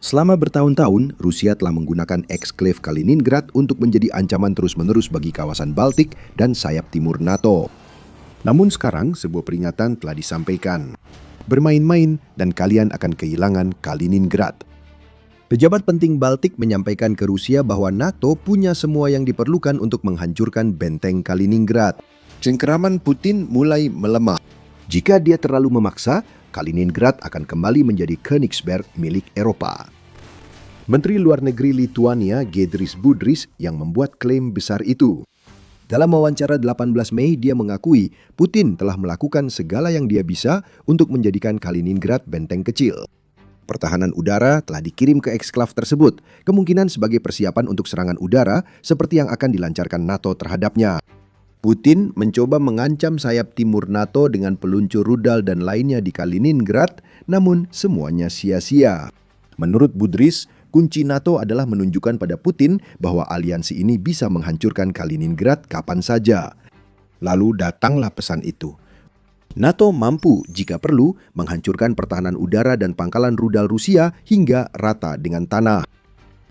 Selama bertahun-tahun, Rusia telah menggunakan eksklave Kaliningrad untuk menjadi ancaman terus-menerus bagi kawasan Baltik dan sayap timur NATO. Namun sekarang, sebuah peringatan telah disampaikan. Bermain-main dan kalian akan kehilangan Kaliningrad. Pejabat penting Baltik menyampaikan ke Rusia bahwa NATO punya semua yang diperlukan untuk menghancurkan benteng Kaliningrad. Cengkeraman Putin mulai melemah. Jika dia terlalu memaksa, Kaliningrad akan kembali menjadi Königsberg milik Eropa. Menteri Luar Negeri Lituania Giedrius Budrys yang membuat klaim besar itu. Dalam wawancara 18 Mei, dia mengakui Putin telah melakukan segala yang dia bisa untuk menjadikan Kaliningrad benteng kecil. Pertahanan udara telah dikirim ke eksklaf tersebut, kemungkinan sebagai persiapan untuk serangan udara seperti yang akan dilancarkan NATO terhadapnya. Putin mencoba mengancam sayap timur NATO dengan peluncur rudal dan lainnya di Kaliningrad, namun semuanya sia-sia. Menurut Budrys, kunci NATO adalah menunjukkan pada Putin bahwa aliansi ini bisa menghancurkan Kaliningrad kapan saja. Lalu datanglah pesan itu. NATO mampu, jika perlu, menghancurkan pertahanan udara dan pangkalan rudal Rusia hingga rata dengan tanah.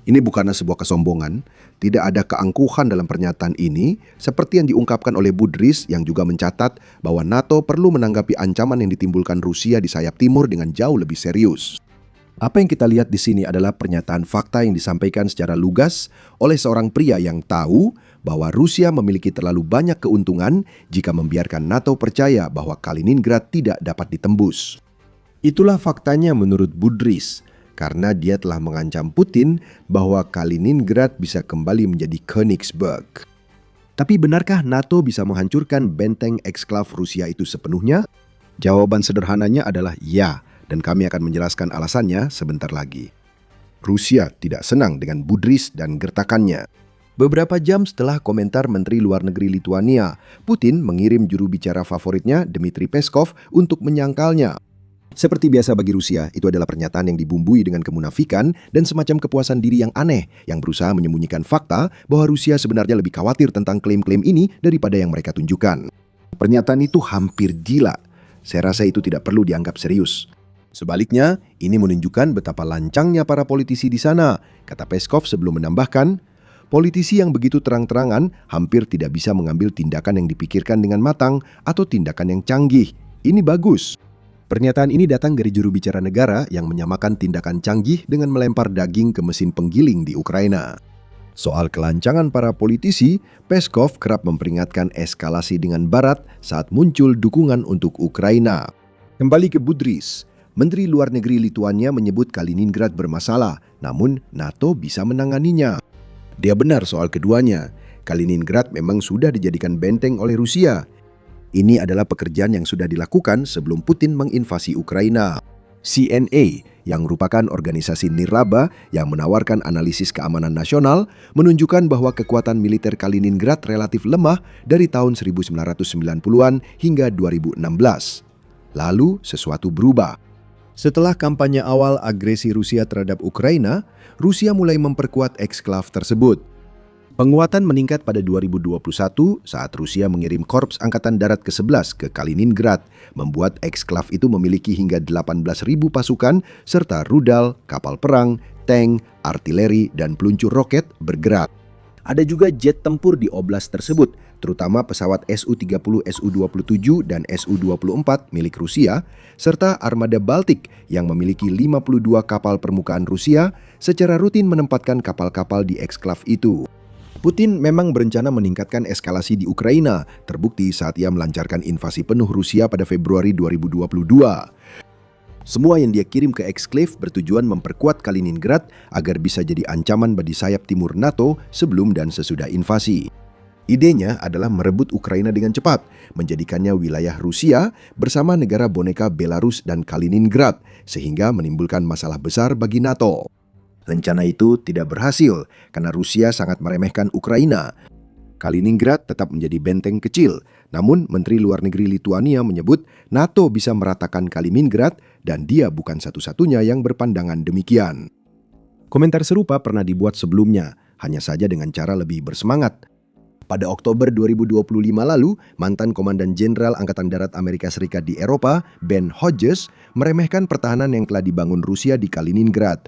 Ini bukanlah sebuah kesombongan, tidak ada keangkuhan dalam pernyataan ini, seperti yang diungkapkan oleh Budrys yang juga mencatat bahwa NATO perlu menanggapi ancaman yang ditimbulkan Rusia di sayap timur dengan jauh lebih serius. Apa yang kita lihat di sini adalah pernyataan fakta yang disampaikan secara lugas oleh seorang pria yang tahu bahwa Rusia memiliki terlalu banyak keuntungan jika membiarkan NATO percaya bahwa Kaliningrad tidak dapat ditembus. Itulah faktanya menurut Budrys, karena dia telah mengancam Putin bahwa Kaliningrad bisa kembali menjadi Königsberg. Tapi benarkah NATO bisa menghancurkan benteng eksklaf Rusia itu sepenuhnya? Jawaban sederhananya adalah ya, dan kami akan menjelaskan alasannya sebentar lagi. Rusia tidak senang dengan Budrys dan gertakannya. Beberapa jam setelah komentar Menteri Luar Negeri Lituania, Putin mengirim juru bicara favoritnya, Dmitry Peskov, untuk menyangkalnya. Seperti biasa bagi Rusia, itu adalah pernyataan yang dibumbui dengan kemunafikan dan semacam kepuasan diri yang aneh yang berusaha menyembunyikan fakta bahwa Rusia sebenarnya lebih khawatir tentang klaim-klaim ini daripada yang mereka tunjukkan. Pernyataan itu hampir gila. Saya rasa itu tidak perlu dianggap serius. Sebaliknya, ini menunjukkan betapa lancangnya para politisi di sana, kata Peskov sebelum menambahkan, politisi yang begitu terang-terangan hampir tidak bisa mengambil tindakan yang dipikirkan dengan matang atau tindakan yang canggih. Ini bagus. Pernyataan ini datang dari juru bicara negara yang menyamakan tindakan canggih dengan melempar daging ke mesin penggiling di Ukraina. Soal kelancangan para politisi, Peskov kerap memperingatkan eskalasi dengan Barat saat muncul dukungan untuk Ukraina. Kembali ke Budrys, Menteri Luar Negeri Lituania menyebut Kaliningrad bermasalah, namun NATO bisa menanganinya. Dia benar soal keduanya. Kaliningrad memang sudah dijadikan benteng oleh Rusia. Ini adalah pekerjaan yang sudah dilakukan sebelum Putin menginvasi Ukraina. CNA, yang merupakan organisasi nirlaba yang menawarkan analisis keamanan nasional, menunjukkan bahwa kekuatan militer Kaliningrad relatif lemah dari tahun 1990-an hingga 2016. Lalu sesuatu berubah. Setelah kampanye awal agresi Rusia terhadap Ukraina, Rusia mulai memperkuat eksklaf tersebut. Penguatan meningkat pada 2021 saat Rusia mengirim Korps Angkatan Darat ke-11 ke Kaliningrad, membuat eksklaf itu memiliki hingga 18.000 pasukan serta rudal, kapal perang, tank, artileri, dan peluncur roket bergerak. Ada juga jet tempur di oblast tersebut, terutama pesawat Su-30, Su-27, dan Su-24 milik Rusia, serta armada Baltik yang memiliki 52 kapal permukaan Rusia secara rutin menempatkan kapal-kapal di eksklaf itu. Putin memang berencana meningkatkan eskalasi di Ukraina, terbukti saat ia melancarkan invasi penuh Rusia pada Februari 2022. Semua yang dia kirim ke eksklaf bertujuan memperkuat Kaliningrad agar bisa jadi ancaman bagi sayap timur NATO sebelum dan sesudah invasi. Idenya adalah merebut Ukraina dengan cepat, menjadikannya wilayah Rusia bersama negara boneka Belarus dan Kaliningrad, sehingga menimbulkan masalah besar bagi NATO. Rencana itu tidak berhasil karena Rusia sangat meremehkan Ukraina. Kaliningrad tetap menjadi benteng kecil, namun Menteri Luar Negeri Lituania menyebut NATO bisa meratakan Kaliningrad dan dia bukan satu-satunya yang berpandangan demikian. Komentar serupa pernah dibuat sebelumnya, hanya saja dengan cara lebih bersemangat. Pada Oktober 2025 lalu, mantan Komandan Jenderal Angkatan Darat Amerika Serikat di Eropa, Ben Hodges, meremehkan pertahanan yang telah dibangun Rusia di Kaliningrad.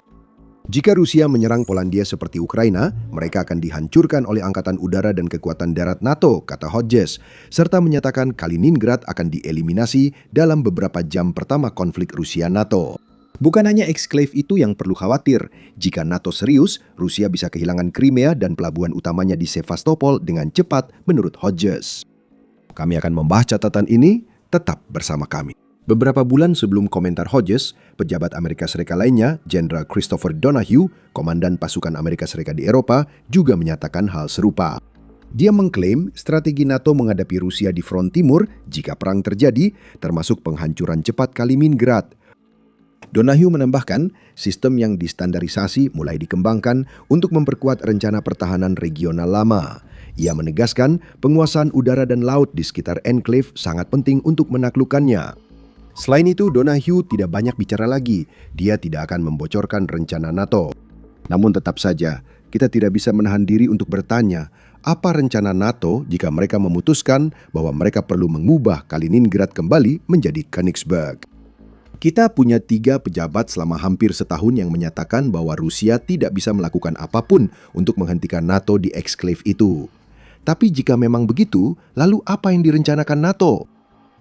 Jika Rusia menyerang Polandia seperti Ukraina, mereka akan dihancurkan oleh Angkatan Udara dan Kekuatan Darat NATO, kata Hodges, serta menyatakan Kaliningrad akan dieliminasi dalam beberapa jam pertama konflik Rusia-NATO. Bukan hanya eksklave itu yang perlu khawatir. Jika NATO serius, Rusia bisa kehilangan Crimea dan pelabuhan utamanya di Sevastopol dengan cepat, menurut Hodges. Kami akan membahas catatan ini, tetap bersama kami. Beberapa bulan sebelum komentar Hodges, pejabat Amerika Serikat lainnya, Jenderal Christopher Donahue, komandan pasukan Amerika Serikat di Eropa, juga menyatakan hal serupa. Dia mengklaim strategi NATO menghadapi Rusia di front timur jika perang terjadi, termasuk penghancuran cepat Kaliningrad. Donahue menambahkan, sistem yang distandarisasi mulai dikembangkan untuk memperkuat rencana pertahanan regional lama. Ia menegaskan penguasaan udara dan laut di sekitar enclave sangat penting untuk menaklukkannya. Selain itu, Donahue tidak banyak bicara lagi. Dia tidak akan membocorkan rencana NATO. Namun tetap saja, kita tidak bisa menahan diri untuk bertanya, apa rencana NATO jika mereka memutuskan bahwa mereka perlu mengubah Kaliningrad kembali menjadi Königsberg. Kita punya 3 pejabat selama hampir setahun yang menyatakan bahwa Rusia tidak bisa melakukan apapun untuk menghentikan NATO di eksklave itu. Tapi jika memang begitu, lalu apa yang direncanakan NATO?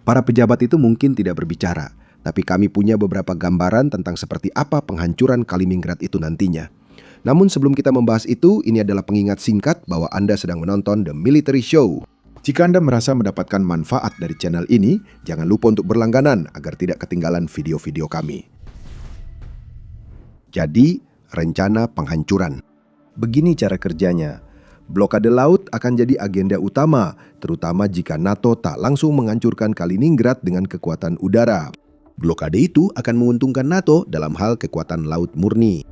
Para pejabat itu mungkin tidak berbicara, tapi kami punya beberapa gambaran tentang seperti apa penghancuran Kaliningrad itu nantinya. Namun sebelum kita membahas itu, ini adalah pengingat singkat bahwa Anda sedang menonton The Military Show. Jika Anda merasa mendapatkan manfaat dari channel ini, jangan lupa untuk berlangganan agar tidak ketinggalan video-video kami. Jadi, rencana penghancuran. Begini cara kerjanya. Blokade laut akan jadi agenda utama, terutama jika NATO tak langsung menghancurkan Kaliningrad dengan kekuatan udara. Blokade itu akan menguntungkan NATO dalam hal kekuatan laut murni.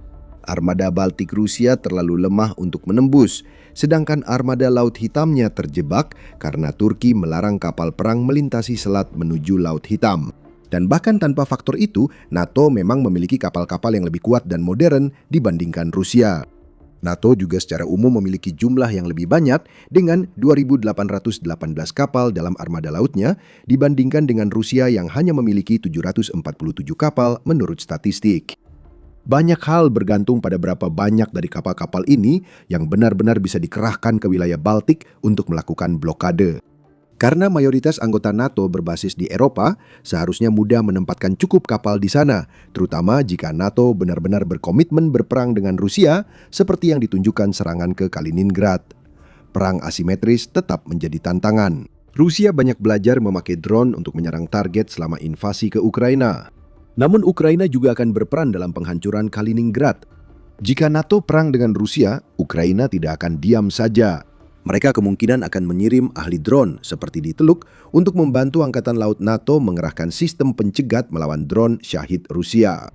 Armada Baltik Rusia terlalu lemah untuk menembus, sedangkan armada Laut Hitamnya terjebak karena Turki melarang kapal perang melintasi selat menuju Laut Hitam. Dan bahkan tanpa faktor itu, NATO memang memiliki kapal-kapal yang lebih kuat dan modern dibandingkan Rusia. NATO juga secara umum memiliki jumlah yang lebih banyak dengan 2.818 kapal dalam armada lautnya dibandingkan dengan Rusia yang hanya memiliki 747 kapal menurut statistik. Banyak hal bergantung pada berapa banyak dari kapal-kapal ini yang benar-benar bisa dikerahkan ke wilayah Baltik untuk melakukan blokade. Karena mayoritas anggota NATO berbasis di Eropa, seharusnya mudah menempatkan cukup kapal di sana, terutama jika NATO benar-benar berkomitmen berperang dengan Rusia, seperti yang ditunjukkan serangan ke Kaliningrad. Perang asimetris tetap menjadi tantangan. Rusia banyak belajar memakai drone untuk menyerang target selama invasi ke Ukraina. Namun Ukraina juga akan berperan dalam penghancuran Kaliningrad. Jika NATO perang dengan Rusia, Ukraina tidak akan diam saja. Mereka kemungkinan akan mengirim ahli drone seperti di Teluk untuk membantu Angkatan Laut NATO mengerahkan sistem pencegat melawan drone Shahid Rusia.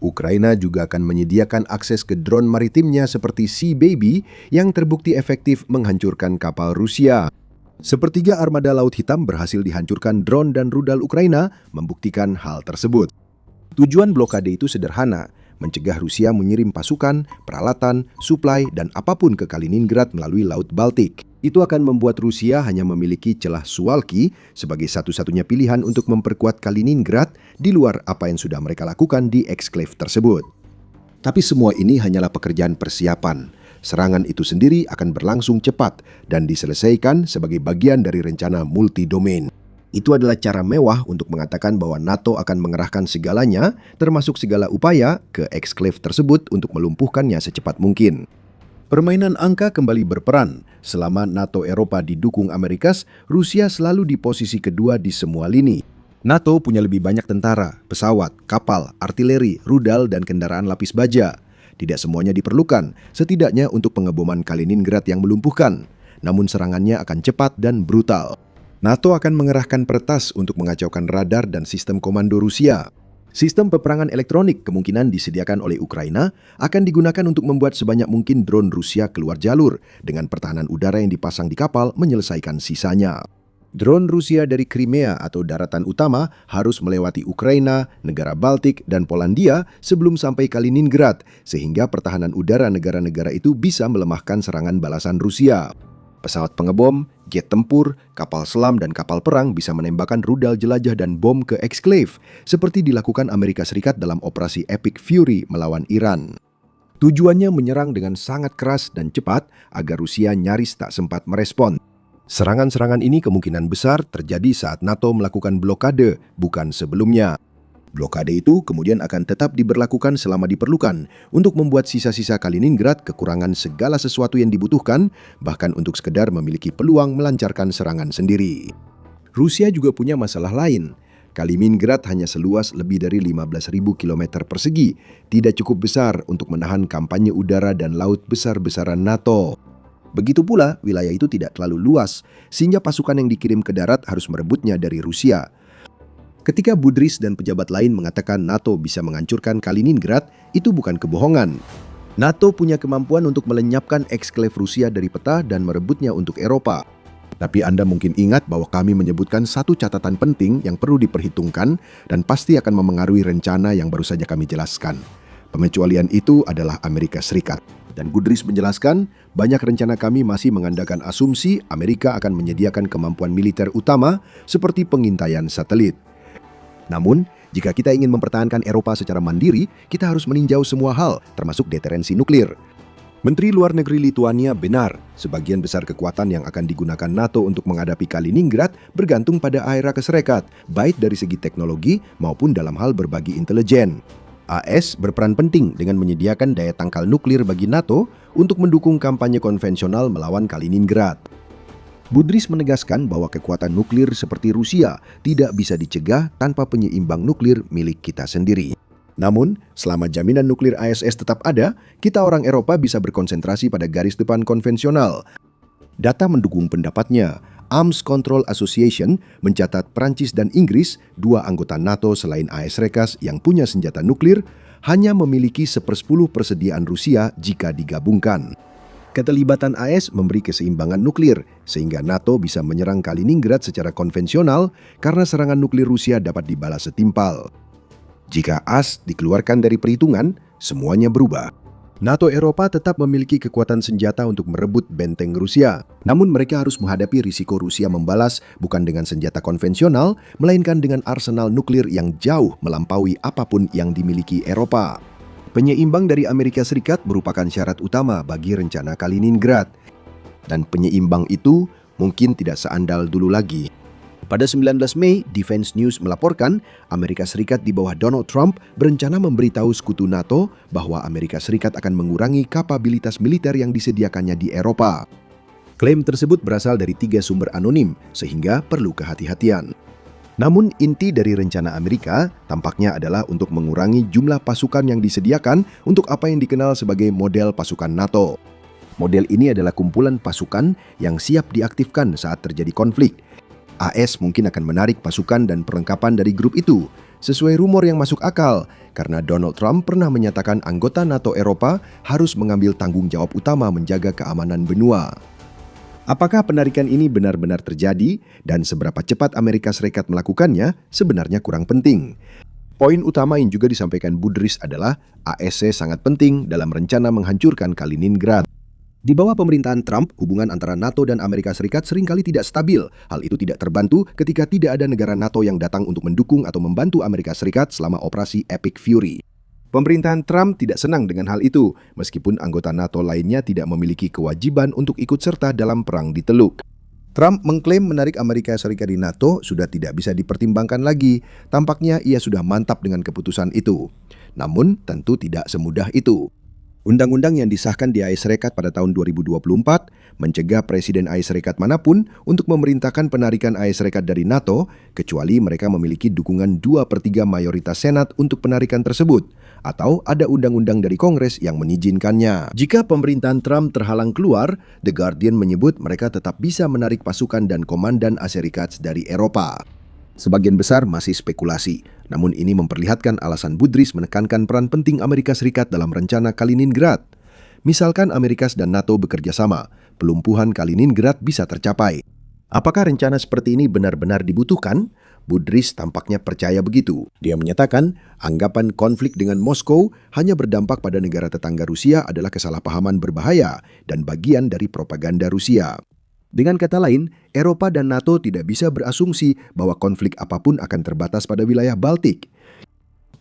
Ukraina juga akan menyediakan akses ke drone maritimnya seperti Sea Baby yang terbukti efektif menghancurkan kapal Rusia. Sepertiga armada Laut Hitam berhasil dihancurkan drone dan rudal Ukraina membuktikan hal tersebut. Tujuan blokade itu sederhana, mencegah Rusia mengirim pasukan, peralatan, suplai, dan apapun ke Kaliningrad melalui Laut Baltik. Itu akan membuat Rusia hanya memiliki celah Suwalki sebagai satu-satunya pilihan untuk memperkuat Kaliningrad di luar apa yang sudah mereka lakukan di eksklave tersebut. Tapi semua ini hanyalah pekerjaan persiapan. Serangan itu sendiri akan berlangsung cepat dan diselesaikan sebagai bagian dari rencana multi-domain. Itu adalah cara mewah untuk mengatakan bahwa NATO akan mengerahkan segalanya, termasuk segala upaya, ke eksklave tersebut untuk melumpuhkannya secepat mungkin. Permainan angka kembali berperan. Selama NATO Eropa didukung Amerikas, Rusia selalu di posisi kedua di semua lini. NATO punya lebih banyak tentara, pesawat, kapal, artileri, rudal, dan kendaraan lapis baja. Tidak semuanya diperlukan, setidaknya untuk pengeboman Kaliningrad yang melumpuhkan. Namun serangannya akan cepat dan brutal. NATO akan mengerahkan peretas untuk mengacaukan radar dan sistem komando Rusia. Sistem peperangan elektronik kemungkinan disediakan oleh Ukraina akan digunakan untuk membuat sebanyak mungkin drone Rusia keluar jalur dengan pertahanan udara yang dipasang di kapal menyelesaikan sisanya. Drone Rusia dari Crimea atau daratan utama harus melewati Ukraina, negara Baltik, dan Polandia sebelum sampai Kaliningrad, sehingga pertahanan udara negara-negara itu bisa melemahkan serangan balasan Rusia. Pesawat pengebom, jet tempur, kapal selam, dan kapal perang bisa menembakkan rudal jelajah dan bom ke eksklave, seperti dilakukan Amerika Serikat dalam operasi Epic Fury melawan Iran. Tujuannya menyerang dengan sangat keras dan cepat agar Rusia nyaris tak sempat merespon. Serangan-serangan ini kemungkinan besar terjadi saat NATO melakukan blokade, bukan sebelumnya. Blokade itu kemudian akan tetap diberlakukan selama diperlukan untuk membuat sisa-sisa Kaliningrad kekurangan segala sesuatu yang dibutuhkan, bahkan untuk sekedar memiliki peluang melancarkan serangan sendiri. Rusia juga punya masalah lain. Kaliningrad hanya seluas lebih dari 15.000 km persegi, tidak cukup besar untuk menahan kampanye udara dan laut besar-besaran NATO. Begitu pula, wilayah itu tidak terlalu luas, sehingga pasukan yang dikirim ke darat harus merebutnya dari Rusia. Ketika Budrys dan pejabat lain mengatakan NATO bisa menghancurkan Kaliningrad, itu bukan kebohongan. NATO punya kemampuan untuk melenyapkan eksklave Rusia dari peta dan merebutnya untuk Eropa. Tapi Anda mungkin ingat bahwa kami menyebutkan satu catatan penting yang perlu diperhitungkan dan pasti akan memengaruhi rencana yang baru saja kami jelaskan. Pengecualian itu adalah Amerika Serikat. Dan Budrys menjelaskan, banyak rencana kami masih mengandalkan asumsi Amerika akan menyediakan kemampuan militer utama seperti pengintaian satelit. Namun, jika kita ingin mempertahankan Eropa secara mandiri, kita harus meninjau semua hal, termasuk deterensi nuklir. Menteri Luar Negeri Lituania benar, sebagian besar kekuatan yang akan digunakan NATO untuk menghadapi Kaliningrad bergantung pada Amerika Serikat, baik dari segi teknologi maupun dalam hal berbagi intelijen. AS berperan penting dengan menyediakan daya tangkal nuklir bagi NATO untuk mendukung kampanye konvensional melawan Kaliningrad. Budrys menegaskan bahwa kekuatan nuklir seperti Rusia tidak bisa dicegah tanpa penyeimbang nuklir milik kita sendiri. Namun, selama jaminan nuklir ISS tetap ada, kita orang Eropa bisa berkonsentrasi pada garis depan konvensional. Data mendukung pendapatnya. Arms Control Association mencatat Prancis dan Inggris, dua anggota NATO selain AS Serikat yang punya senjata nuklir, hanya memiliki 1/10 persediaan Rusia jika digabungkan. Keterlibatan AS memberi keseimbangan nuklir, sehingga NATO bisa menyerang Kaliningrad secara konvensional karena serangan nuklir Rusia dapat dibalas setimpal. Jika AS dikeluarkan dari perhitungan, semuanya berubah. NATO Eropa tetap memiliki kekuatan senjata untuk merebut benteng Rusia. Namun mereka harus menghadapi risiko Rusia membalas bukan dengan senjata konvensional, melainkan dengan arsenal nuklir yang jauh melampaui apapun yang dimiliki Eropa. Penyeimbang dari Amerika Serikat merupakan syarat utama bagi rencana Kaliningrad. Dan penyeimbang itu mungkin tidak seandal dulu lagi. Pada 19 Mei, Defense News melaporkan Amerika Serikat di bawah Donald Trump berencana memberitahu sekutu NATO bahwa Amerika Serikat akan mengurangi kapabilitas militer yang disediakannya di Eropa. Klaim tersebut berasal dari 3 sumber anonim, sehingga perlu kehati-hatian. Namun inti dari rencana Amerika tampaknya adalah untuk mengurangi jumlah pasukan yang disediakan untuk apa yang dikenal sebagai model pasukan NATO. Model ini adalah kumpulan pasukan yang siap diaktifkan saat terjadi konflik. AS mungkin akan menarik pasukan dan perlengkapan dari grup itu, sesuai rumor yang masuk akal, karena Donald Trump pernah menyatakan anggota NATO Eropa harus mengambil tanggung jawab utama menjaga keamanan benua. Apakah penarikan ini benar-benar terjadi dan seberapa cepat Amerika Serikat melakukannya sebenarnya kurang penting. Poin utama yang juga disampaikan Budrys adalah ASC sangat penting dalam rencana menghancurkan Kaliningrad. Di bawah pemerintahan Trump, hubungan antara NATO dan Amerika Serikat seringkali tidak stabil. Hal itu tidak terbantu ketika tidak ada negara NATO yang datang untuk mendukung atau membantu Amerika Serikat selama operasi Epic Fury. Pemerintahan Trump tidak senang dengan hal itu, meskipun anggota NATO lainnya tidak memiliki kewajiban untuk ikut serta dalam perang di Teluk. Trump mengklaim menarik Amerika Serikat di NATO sudah tidak bisa dipertimbangkan lagi. Tampaknya ia sudah mantap dengan keputusan itu. Namun tentu tidak semudah itu. Undang-undang yang disahkan di AS Serikat pada tahun 2024 mencegah Presiden AS Serikat manapun untuk memerintahkan penarikan AS Serikat dari NATO kecuali mereka memiliki dukungan 2/3 mayoritas Senat untuk penarikan tersebut atau ada undang-undang dari Kongres yang mengizinkannya. Jika pemerintahan Trump terhalang keluar, The Guardian menyebut mereka tetap bisa menarik pasukan dan komandan AS Serikat dari Eropa. Sebagian besar masih spekulasi, namun ini memperlihatkan alasan Budrys menekankan peran penting Amerika Serikat dalam rencana Kaliningrad. Misalkan Amerika dan NATO bekerja sama, pelumpuhan Kaliningrad bisa tercapai. Apakah rencana seperti ini benar-benar dibutuhkan? Budrys tampaknya percaya begitu. Dia menyatakan, anggapan konflik dengan Moskow hanya berdampak pada negara tetangga Rusia adalah kesalahpahaman berbahaya dan bagian dari propaganda Rusia. Dengan kata lain, Eropa dan NATO tidak bisa berasumsi bahwa konflik apapun akan terbatas pada wilayah Baltik.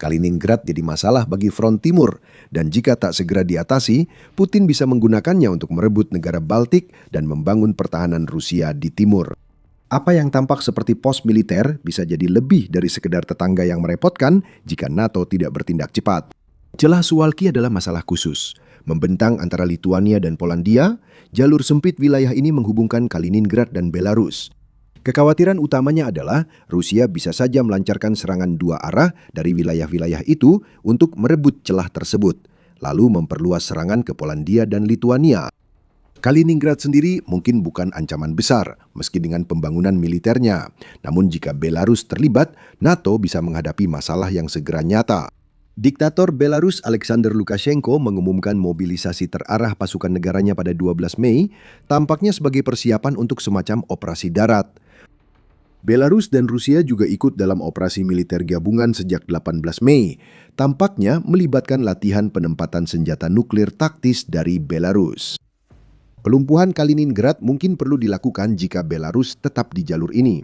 Kaliningrad jadi masalah bagi front timur, dan jika tak segera diatasi, Putin bisa menggunakannya untuk merebut negara Baltik dan membangun pertahanan Rusia di timur. Apa yang tampak seperti pos militer bisa jadi lebih dari sekedar tetangga yang merepotkan jika NATO tidak bertindak cepat. Celah Suwalki adalah masalah khusus. Membentang antara Lituania dan Polandia, jalur sempit wilayah ini menghubungkan Kaliningrad dan Belarus. Kekhawatiran utamanya adalah Rusia bisa saja melancarkan serangan dua arah dari wilayah-wilayah itu untuk merebut celah tersebut, lalu memperluas serangan ke Polandia dan Lituania. Kaliningrad sendiri mungkin bukan ancaman besar, meski dengan pembangunan militernya. Namun jika Belarus terlibat, NATO bisa menghadapi masalah yang segera nyata. Diktator Belarus Alexander Lukashenko mengumumkan mobilisasi terarah pasukan negaranya pada 12 Mei, tampaknya sebagai persiapan untuk semacam operasi darat. Belarus dan Rusia juga ikut dalam operasi militer gabungan sejak 18 Mei, tampaknya melibatkan latihan penempatan senjata nuklir taktis dari Belarus. Pelumpuhan Kaliningrad mungkin perlu dilakukan jika Belarus tetap di jalur ini.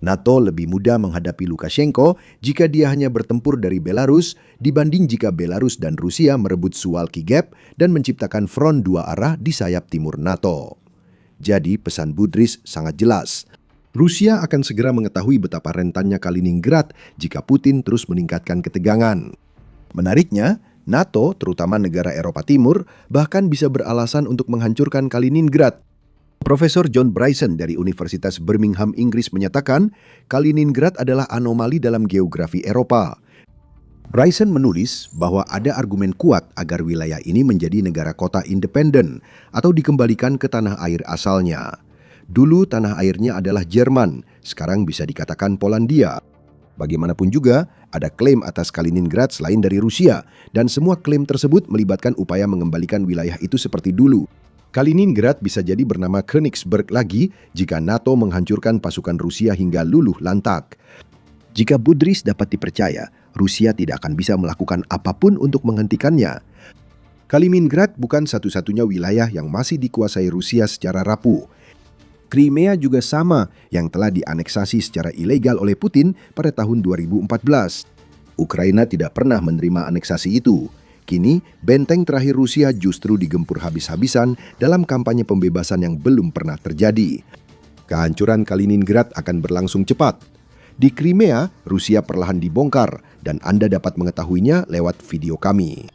NATO lebih mudah menghadapi Lukashenko jika dia hanya bertempur dari Belarus dibanding jika Belarus dan Rusia merebut Suwalki Gap dan menciptakan front dua arah di sayap timur NATO. Jadi pesan Budrys sangat jelas. Rusia akan segera mengetahui betapa rentannya Kaliningrad jika Putin terus meningkatkan ketegangan. Menariknya, NATO, terutama negara Eropa Timur, bahkan bisa beralasan untuk menghancurkan Kaliningrad. Profesor John Bryson dari Universitas Birmingham, Inggris menyatakan, Kaliningrad adalah anomali dalam geografi Eropa. Bryson menulis bahwa ada argumen kuat agar wilayah ini menjadi negara kota independen atau dikembalikan ke tanah air asalnya. Dulu tanah airnya adalah Jerman, sekarang bisa dikatakan Polandia. Bagaimanapun juga, ada klaim atas Kaliningrad selain dari Rusia, dan semua klaim tersebut melibatkan upaya mengembalikan wilayah itu seperti dulu. Kaliningrad bisa jadi bernama Königsberg lagi jika NATO menghancurkan pasukan Rusia hingga luluh lantak. Jika Budrys dapat dipercaya, Rusia tidak akan bisa melakukan apapun untuk menghentikannya. Kaliningrad bukan satu-satunya wilayah yang masih dikuasai Rusia secara rapuh. Crimea juga sama, yang telah dianeksasi secara ilegal oleh Putin pada tahun 2014. Ukraina tidak pernah menerima aneksasi itu. Kini, benteng terakhir Rusia justru digempur habis-habisan dalam kampanye pembebasan yang belum pernah terjadi. Kehancuran Kaliningrad akan berlangsung cepat. Di Crimea, Rusia perlahan dibongkar, dan Anda dapat mengetahuinya lewat video kami.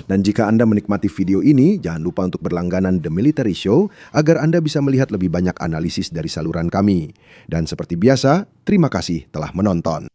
Dan jika Anda menikmati video ini, jangan lupa untuk berlangganan The Military Show agar Anda bisa melihat lebih banyak analisis dari saluran kami. Dan seperti biasa, terima kasih telah menonton.